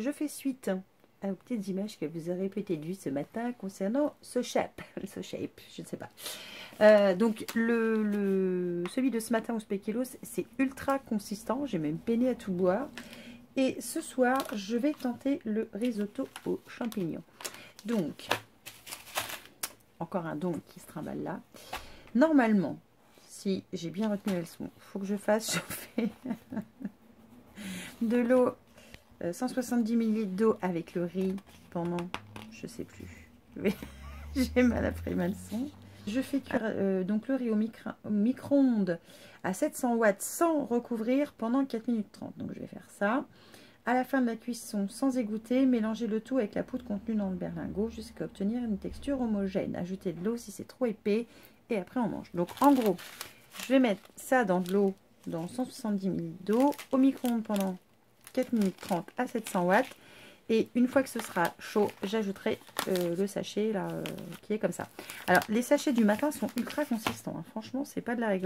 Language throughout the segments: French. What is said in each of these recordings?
je fais suite aux petites images que vous aurez peut-être vues ce matin concernant ce shape, je ne sais pas. Donc celui de ce matin au spéculoos, c'est ultra consistant, j'ai même peiné à tout boire. Et ce soir, je vais tenter le risotto aux champignons. Donc, encore un don qui se trimballe là. Normalement, si j'ai bien retenu la leçon, il faut que je fasse chauffer de l'eau, 170 ml d'eau avec le riz pendant, je sais plus, j'ai mal appris ma leçon. Je fais cuire donc le riz au micro-ondes à 700 watts sans recouvrir pendant 4 minutes 30. Donc je vais faire ça. À la fin de la cuisson, sans égoutter, mélangez le tout avec la poudre contenue dans le berlingot jusqu'à obtenir une texture homogène. Ajoutez de l'eau si c'est trop épais et après on mange. Donc en gros, je vais mettre ça dans de l'eau, dans 170 ml d'eau, au micro-ondes pendant 4 minutes 30 à 700 watts. Et une fois que ce sera chaud, j'ajouterai le sachet là, qui est comme ça. Alors, les sachets du matin sont ultra consistants. Hein. Franchement, c'est pas de la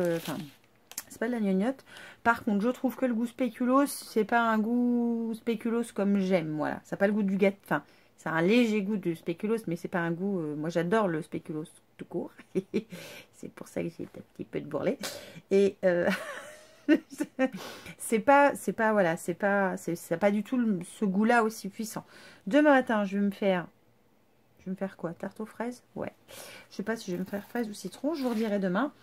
c'est pas de la gnognotte. Par contre, je trouve que le goût spéculoos, c'est pas un goût spéculoos comme j'aime. Voilà, ça n'a pas le goût du gâteau. Enfin, ça a un léger goût de spéculoos, mais c'est pas un goût. Moi, j'adore le spéculoos tout court. C'est pour ça que j'ai un petit peu de bourrelet. Et c'est pas voilà, ça n'a pas du tout ce goût-là aussi puissant. Demain matin, je vais me faire quoi? Tarte aux fraises? Ouais. Je sais pas si je vais me faire fraise ou citron. Je vous redirai demain.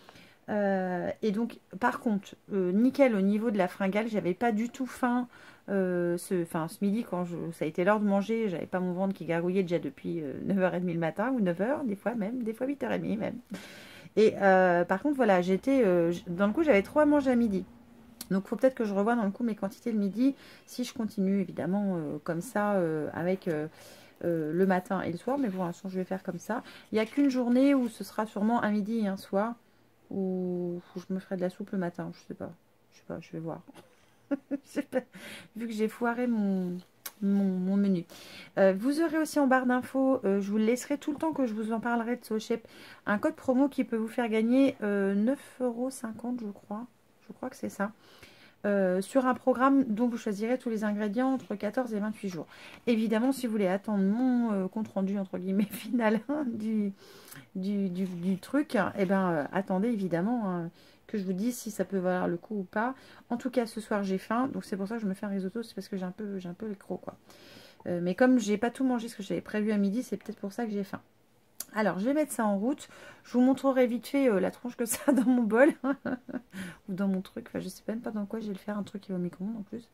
Et donc, par contre, nickel au niveau de la fringale, j'avais pas du tout faim ce midi quand ça a été l'heure de manger. J'avais pas mon ventre qui gargouillait déjà depuis 9h30 le matin ou 9h, des fois 8h30 même. Et par contre, voilà, dans le coup, j'avais trop à manger à midi. Donc, il faut peut-être que je revoie dans le coup mes quantités le midi. Si je continue, évidemment, comme ça, avec le matin et le soir. Mais pour l'instant, je vais faire comme ça. Il n'y a qu'une journée où ce sera sûrement un midi et un soir. Ou je me ferai de la soupe le matin. Je sais pas, je vais voir. Vu que j'ai foiré mon menu. Vous aurez aussi en barre d'infos, je vous le laisserai tout le temps que je vous en parlerai de SoShep, un code promo qui peut vous faire gagner 9,50 € je crois. Je crois que c'est ça. Sur un programme dont vous choisirez tous les ingrédients entre 14 et 28 jours. Évidemment, si vous voulez attendre mon compte rendu entre guillemets final du truc, et attendez évidemment que je vous dise si ça peut valoir le coup ou pas. En tout cas, ce soir j'ai faim, donc c'est pour ça que je me fais un risotto, c'est parce que j'ai un peu les crocs quoi. Mais comme j'ai pas tout mangé ce que j'avais prévu à midi, c'est peut-être pour ça que j'ai faim. Alors, je vais mettre ça en route. Je vous montrerai vite fait la tronche que ça a dans mon bol. Ou dans mon truc. Enfin, je sais même pas dans quoi je vais le faire. Un truc qui va au micro-ondes en plus.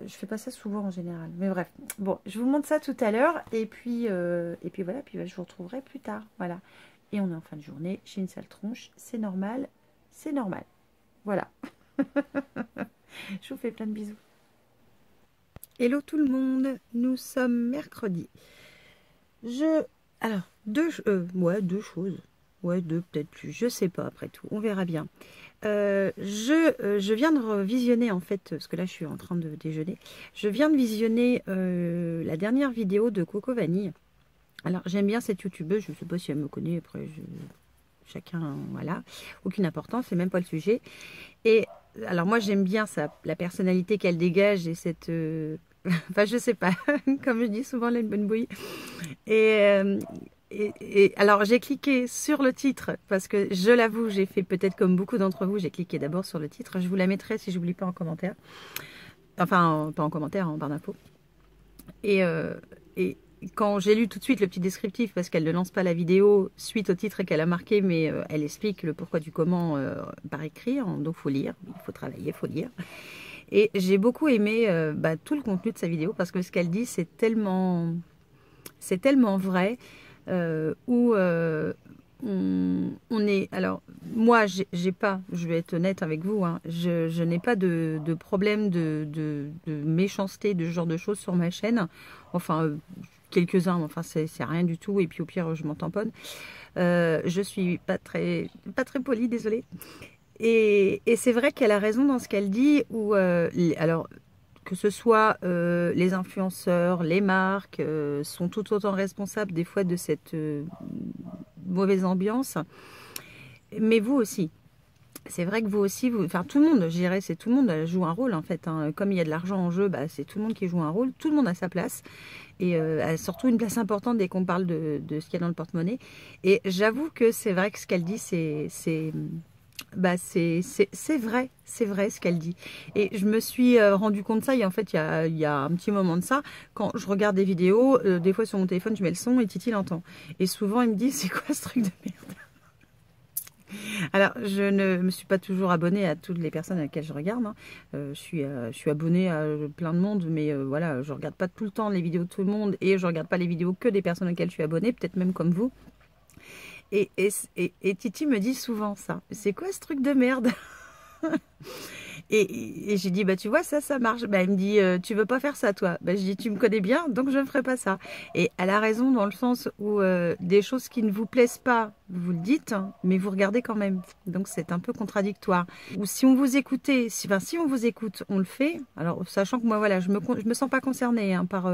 Je fais pas ça souvent en général. Mais bref. Bon, je vous montre ça tout à l'heure. Et puis voilà. Puis je vous retrouverai plus tard. Voilà. Et on est en fin de journée. J'ai une sale tronche. C'est normal. C'est normal. Voilà. Je vous fais plein de bisous. Hello tout le monde. Nous sommes mercredi. Alors, deux choses. Ouais, deux, peut-être plus. Je sais pas, après tout. On verra bien. Je viens de revisionner, en fait, parce que là, je suis en train de déjeuner. Je viens de visionner la dernière vidéo de Coco Vanille. Alors, j'aime bien cette youtubeuse. Je ne sais pas si elle me connaît. Après, chacun, voilà. Aucune importance, c'est même pas le sujet. Et alors, moi, j'aime bien la personnalité qu'elle dégage et cette... Enfin, je sais pas. Comme je dis souvent, elle a une bonne bouille. Et alors, j'ai cliqué sur le titre parce que je l'avoue, j'ai fait peut-être comme beaucoup d'entre vous, j'ai cliqué d'abord sur le titre. Je vous la mettrai si j'oublie pas en commentaire. Enfin, pas en commentaire, en barre d'infos. Et quand j'ai lu tout de suite le petit descriptif, parce qu'elle ne lance pas la vidéo suite au titre qu'elle a marqué, mais elle explique le pourquoi du comment par écrit. Donc, il faut lire, il faut travailler, il faut lire. Et j'ai beaucoup aimé tout le contenu de sa vidéo parce que ce qu'elle dit, c'est tellement vrai. Où on est... Alors, moi, j'ai pas, je vais être honnête avec vous, hein, je n'ai pas de problème de méchanceté, de ce genre de choses sur ma chaîne. Enfin, quelques-uns, mais enfin, c'est rien du tout. Et puis, au pire, je m'en tamponne. Je suis pas très polie, désolée. Et c'est vrai qu'elle a raison dans ce qu'elle dit, où, alors, que ce soit les influenceurs, les marques, sont tout autant responsables des fois de cette mauvaise ambiance, mais vous aussi. c'est vrai que vous aussi, enfin tout le monde, je dirais, c'est tout le monde joue un rôle en fait. Hein. Comme il y a de l'argent en jeu, bah, c'est tout le monde qui joue un rôle. Tout le monde a sa place. Et surtout une place importante dès qu'on parle de ce qu'il y a dans le porte-monnaie. Et j'avoue que c'est vrai que ce qu'elle dit, bah c'est vrai ce qu'elle dit. Et je me suis rendu compte de ça, et en fait, il y a un petit moment de ça, quand je regarde des vidéos, des fois sur mon téléphone, je mets le son et Titi l'entend. Et souvent, il me dit, c'est quoi ce truc de merde? Alors, je ne me suis pas toujours abonnée à toutes les personnes à laquelle je regarde. Hein. Je suis abonnée à plein de monde, mais voilà, je regarde pas tout le temps les vidéos de tout le monde et je regarde pas les vidéos que des personnes auxquelles je suis abonnée, peut-être même comme vous. Et Titi me dit souvent ça. C'est quoi ce truc de merde? Et j'ai dit, bah tu vois, ça marche. Bah, elle me dit, tu veux pas faire ça, toi? Bah, je dis, tu me connais bien, donc je ne ferai pas ça. Et elle a raison dans le sens où des choses qui ne vous plaisent pas, vous le dites, hein, mais vous regardez quand même. Donc c'est un peu contradictoire. Ou si on vous écoutait, si on vous écoute, on le fait. Alors, sachant que moi, voilà, je me sens pas concernée hein, par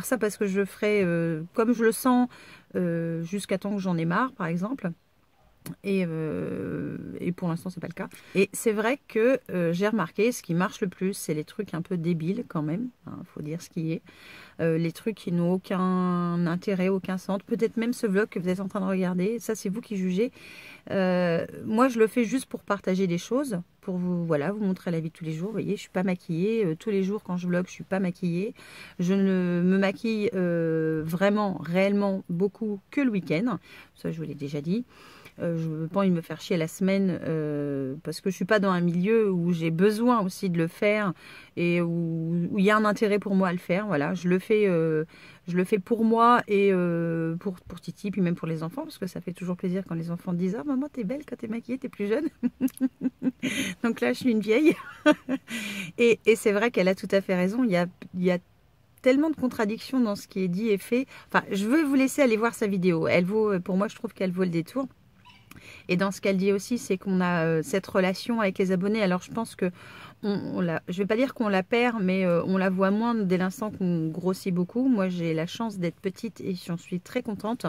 ça, parce que je ferai comme je le sens jusqu'à temps que j'en ai marre, par exemple. Et pour l'instant c'est pas le cas. Et c'est vrai que j'ai remarqué ce qui marche le plus, c'est les trucs un peu débiles quand même, hein, faut dire ce qui est. Les trucs qui n'ont aucun intérêt, aucun sens. Peut-être même ce vlog que vous êtes en train de regarder, ça c'est vous qui jugez. Moi je le fais juste pour partager des choses, pour vous, voilà, vous montrer la vie de tous les jours. Vous voyez, je suis pas maquillée. Tous les jours quand je vlog, je suis pas maquillée. Je ne me maquille vraiment, réellement beaucoup que le week-end. Ça je vous l'ai déjà dit. Je n'ai pas envie de me faire chier la semaine parce que je ne suis pas dans un milieu où j'ai besoin aussi de le faire et où il y a un intérêt pour moi à le faire. Voilà, je le fais pour moi et pour Titi, puis même pour les enfants, parce que ça fait toujours plaisir quand les enfants disent « Ah maman, t'es belle quand t'es maquillée, t'es plus jeune. » Donc là, je suis une vieille. Et c'est vrai qu'elle a tout à fait raison. Il y a tellement de contradictions dans ce qui est dit et fait. Enfin, je veux vous laisser aller voir sa vidéo. Elle vaut, pour moi, je trouve qu'elle vaut le détour. Et dans ce qu'elle dit aussi, c'est qu'on a cette relation avec les abonnés. Alors je pense que je ne vais pas dire qu'on la perd, mais on la voit moins dès l'instant qu'on grossit beaucoup. Moi, j'ai la chance d'être petite et j'en suis très contente,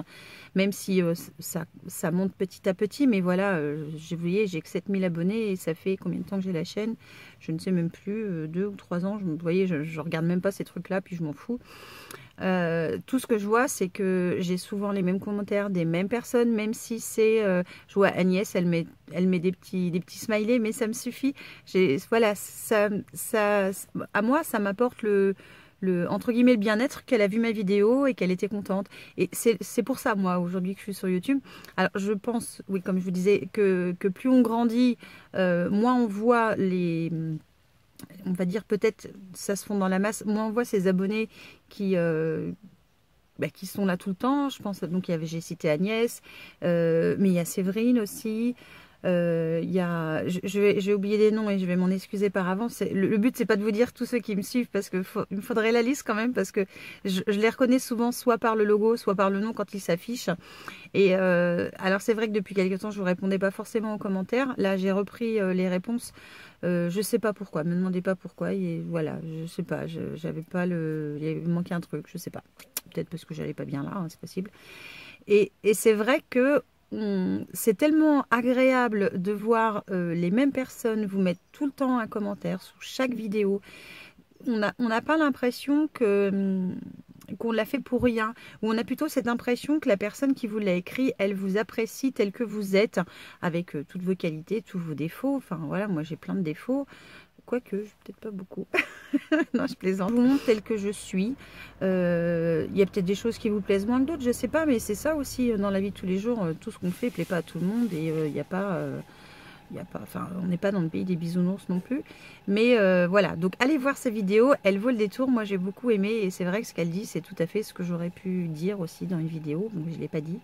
même si ça monte petit à petit. Mais voilà, vous voyez, j'ai que 7000 abonnés et ça fait combien de temps que j'ai la chaîne? Je ne sais même plus, 2 ou 3 ans. Vous voyez, je ne regarde même pas ces trucs-là, puis je m'en fous. Tout ce que je vois, c'est que j'ai souvent les mêmes commentaires des mêmes personnes, même si c'est, je vois Agnès, elle met des petits smileys, mais ça me suffit. Voilà, à moi, ça m'apporte entre guillemets, le bien-être qu'elle a vu ma vidéo et qu'elle était contente. Et c'est pour ça, moi, aujourd'hui, que je suis sur YouTube. Alors, je pense, oui, comme je vous disais, que plus on grandit, moins on voit on va dire peut-être ça se fond dans la masse. Moi, on voit ces abonnés qui sont là tout le temps. Je pense donc j'ai cité Agnès, mais il y a Séverine aussi. J'ai oublié des noms et je vais m'en excuser par avance. Le but c'est pas de vous dire tous ceux qui me suivent parce que il me faudrait la liste quand même parce que je les reconnais souvent soit par le logo, soit par le nom quand ils s'affichent. Et alors c'est vrai que depuis quelques temps je vous répondais pas forcément aux commentaires. Là j'ai repris les réponses. Je sais pas pourquoi, me demandez pas pourquoi. Et voilà, je sais pas, j'avais pas il manquait un truc, je sais pas. Peut-être parce que j'allais pas bien là, hein, c'est possible. Et c'est vrai que c'est tellement agréable de voir les mêmes personnes vous mettre tout le temps un commentaire sous chaque vidéo. On n'a pas l'impression qu'on l'a fait pour rien. Ou on a plutôt cette impression que la personne qui vous l'a écrit, elle vous apprécie tel que vous êtes, avec toutes vos qualités, tous vos défauts. Enfin voilà, moi j'ai plein de défauts. Quoique, peut-être pas beaucoup. Non, je plaisante. Je vous montre tel que je suis. Il y a peut-être des choses qui vous plaisent moins que d'autres, je sais pas, mais c'est ça aussi dans la vie de tous les jours. Tout ce qu'on fait plaît pas à tout le monde et il n'y a pas... enfin, on n'est pas dans le pays des bisounours non plus. Mais voilà, donc allez voir sa vidéo, elle vaut le détour. Moi, j'ai beaucoup aimé et c'est vrai que ce qu'elle dit, c'est tout à fait ce que j'aurais pu dire aussi dans une vidéo. Donc, je ne l'ai pas dit.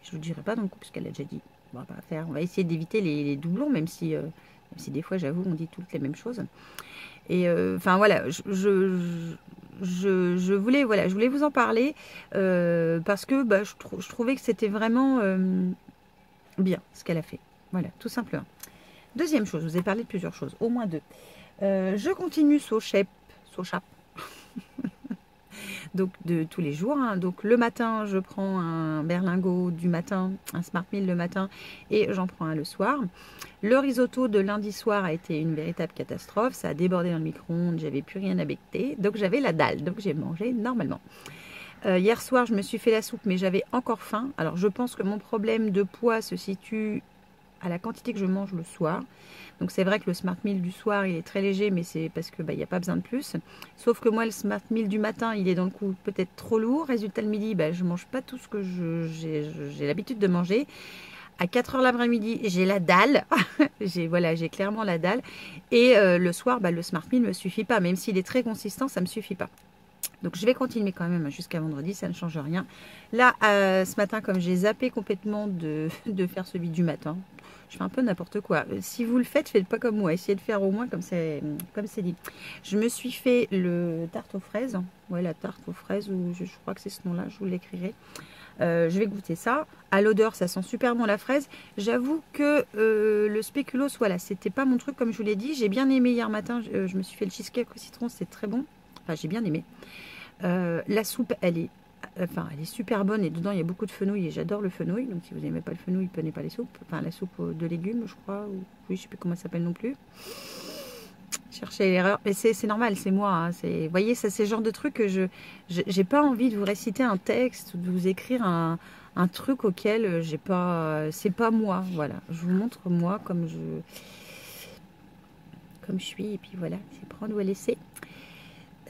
Je ne vous le dirai pas dans le coup, puisqu'elle l'a déjà dit. On va essayer d'éviter les doublons, même si des fois, j'avoue, on dit toutes les mêmes choses. Et enfin, voilà, je voulais vous en parler parce que je trouvais que c'était vraiment bien ce qu'elle a fait. Voilà, tout simplement. Deuxième chose, je vous ai parlé de plusieurs choses, au moins deux. Je continue Sochap. donc de tous les jours. Hein. Donc le matin, je prends un berlingot du matin, un Smart Meal le matin, et j'en prends un le soir. Le risotto de lundi soir a été une véritable catastrophe. Ça a débordé dans le micro-ondes, j'avais plus rien à becter. Donc j'avais la dalle, donc j'ai mangé normalement. Hier soir, je me suis fait la soupe, mais j'avais encore faim. Alors, je pense que mon problème de poids se situe à la quantité que je mange le soir. Donc, c'est vrai que le Smart Meal du soir, il est très léger, mais c'est parce que il n'y a pas besoin de plus. Sauf que moi, le Smart Meal du matin, il est dans le coup peut-être trop lourd. Résultat, le midi, je ne mange pas tout ce que j'ai l'habitude de manger. À 4 h l'après-midi, j'ai la dalle. j'ai clairement la dalle. Et le soir, le Smart Meal ne me suffit pas. Même s'il est très consistant, ça ne me suffit pas. Donc je vais continuer quand même jusqu'à vendredi, ça ne change rien. Là, ce matin, comme j'ai zappé complètement de faire celui du matin, je fais un peu n'importe quoi. Si vous le faites, faites pas comme moi. Essayez de faire au moins comme c'est dit. Je me suis fait le tarte aux fraises. Ouais, la tarte aux fraises, ou je crois que c'est ce nom-là, je vous l'écrirai. Je vais goûter ça. À l'odeur, ça sent super bon la fraise. J'avoue que le spéculoos, voilà, c'était pas mon truc comme je vous l'ai dit. J'ai bien aimé hier matin. Je me suis fait le cheesecake au citron, c'est très bon. Enfin, j'ai bien aimé. La soupe, elle est super bonne et dedans il y a beaucoup de fenouil et j'adore le fenouil. Donc si vous n'aimez pas le fenouil, prenez pas les soupes. Enfin, la soupe de légumes, je crois. Ou, oui, je sais plus comment ça s'appelle non plus. Cherchez l'erreur. Mais c'est normal, c'est moi. Hein, vous voyez, ça c'est le genre de truc que j'ai pas envie de vous réciter un texte ou de vous écrire un truc auquel j'ai pas. C'est pas moi. Voilà. Je vous montre moi comme je suis. Et puis voilà, c'est prendre ou à laisser.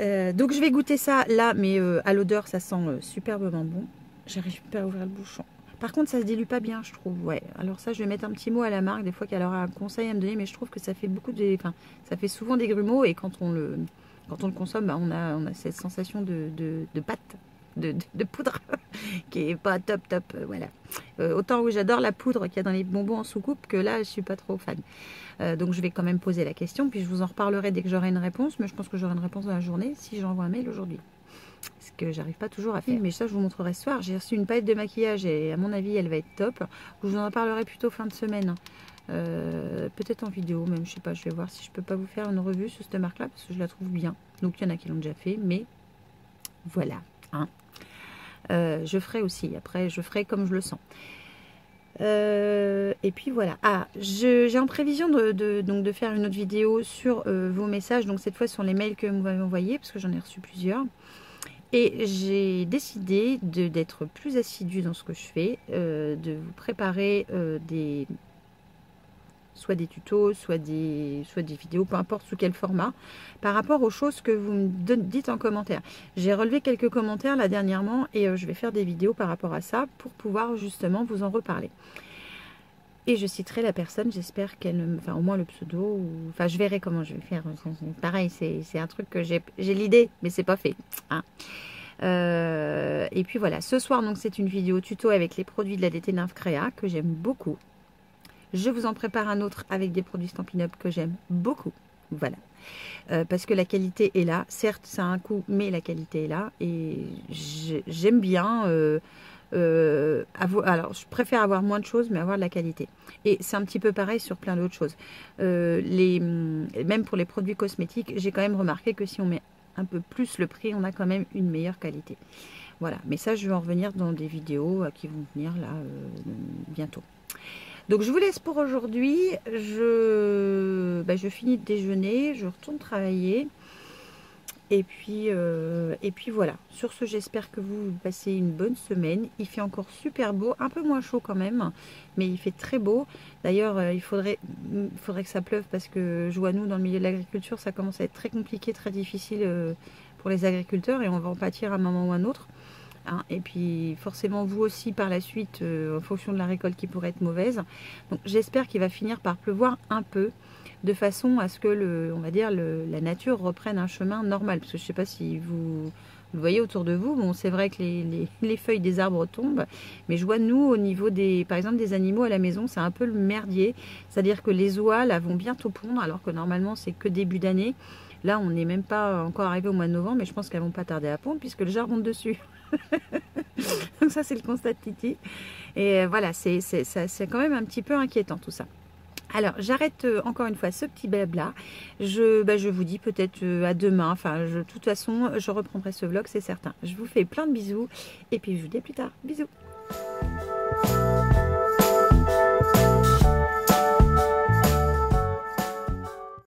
Donc je vais goûter ça là, mais à l'odeur ça sent superbement bon. J'arrive pas à ouvrir le bouchon. Par contre ça se dilue pas bien, je trouve. Ouais. Alors ça je vais mettre un petit mot à la marque des fois qu'elle aura un conseil à me donner, mais je trouve que ça fait ça fait souvent des grumeaux et quand on le consomme, on a cette sensation de pâte, de poudre qui est pas top. Voilà. Autant où j'adore la poudre qu'il y a dans les bonbons en soucoupe que là je suis pas trop fan. Donc je vais quand même poser la question, puis je vous en reparlerai dès que j'aurai une réponse, mais je pense que j'aurai une réponse dans la journée si j'envoie un mail aujourd'hui. Ce que j'arrive pas toujours à faire. Mais ça je vous montrerai ce soir. J'ai reçu une palette de maquillage et à mon avis elle va être top. Je vous en parlerai plutôt fin de semaine. Peut-être en vidéo même, je sais pas, je vais voir si je peux pas vous faire une revue sur cette marque là parce que je la trouve bien. Donc il y en a qui l'ont déjà fait, mais voilà. Hein. Je ferai aussi, après je ferai comme je le sens. Et puis voilà. Ah, j'ai en prévision de faire une autre vidéo sur vos messages. Donc cette fois sur les mails que vous m'avez envoyés, parce que j'en ai reçu plusieurs. Et j'ai décidé d'être plus assidue dans ce que je fais, de vous préparer soit des tutos, soit des vidéos, peu importe sous quel format, par rapport aux choses que vous me dites en commentaire. J'ai relevé quelques commentaires là dernièrement et je vais faire des vidéos par rapport à ça pour pouvoir justement vous en reparler. Et je citerai la personne, j'espère qu'elle me... Enfin, au moins le pseudo, ou... Enfin, je verrai comment je vais faire. Pareil, c'est un truc que j'ai l'idée, mais c'est pas fait. Hein. Et puis voilà, ce soir, donc c'est une vidéo tuto avec les produits de la DT Nymph Créa que j'aime beaucoup. Je vous en prépare un autre avec des produits Stampin' Up que j'aime beaucoup. Voilà. Parce que la qualité est là. Certes, ça a un coût, mais la qualité est là. Et j'aime bien... alors, je préfère avoir moins de choses, mais avoir de la qualité. Et c'est un petit peu pareil sur plein d'autres choses. Même pour les produits cosmétiques, j'ai quand même remarqué que si on met un peu plus le prix, on a quand même une meilleure qualité. Voilà. Mais ça, je vais en revenir dans des vidéos qui vont venir là bientôt. Donc je vous laisse pour aujourd'hui. Je finis de déjeuner, je retourne travailler. Et puis voilà. Sur ce, j'espère que vous passez une bonne semaine. Il fait encore super beau, un peu moins chaud quand même, mais il fait très beau. D'ailleurs, il faudrait que ça pleuve parce que je vois nous dans le milieu de l'agriculture, ça commence à être très compliqué, très difficile pour les agriculteurs et on va en pâtir à un moment ou à un autre. Hein, et puis forcément vous aussi par la suite en fonction de la récolte qui pourrait être mauvaise. Donc j'espère qu'il va finir par pleuvoir un peu de façon à ce que on va dire la nature reprenne un chemin normal. Parce que je ne sais pas si vous le voyez autour de vous. Bon, c'est vrai que les feuilles des arbres tombent, mais je vois nous au niveau par exemple des animaux à la maison, c'est un peu le merdier. C'est-à-dire que les oies là vont bientôt pondre alors que normalement c'est que début d'année. Là on n'est même pas encore arrivé au mois de novembre, mais je pense qu'elles vont pas tarder à pondre puisque le jar monte dessus. Donc ça c'est le constat de Titi. Et voilà, c'est quand même un petit peu inquiétant tout ça. Alors, j'arrête encore une fois ce petit blabla. Je vous dis peut-être à demain. Enfin, de toute façon, je reprendrai ce vlog, c'est certain. Je vous fais plein de bisous. Et puis, je vous dis à plus tard. Bisous.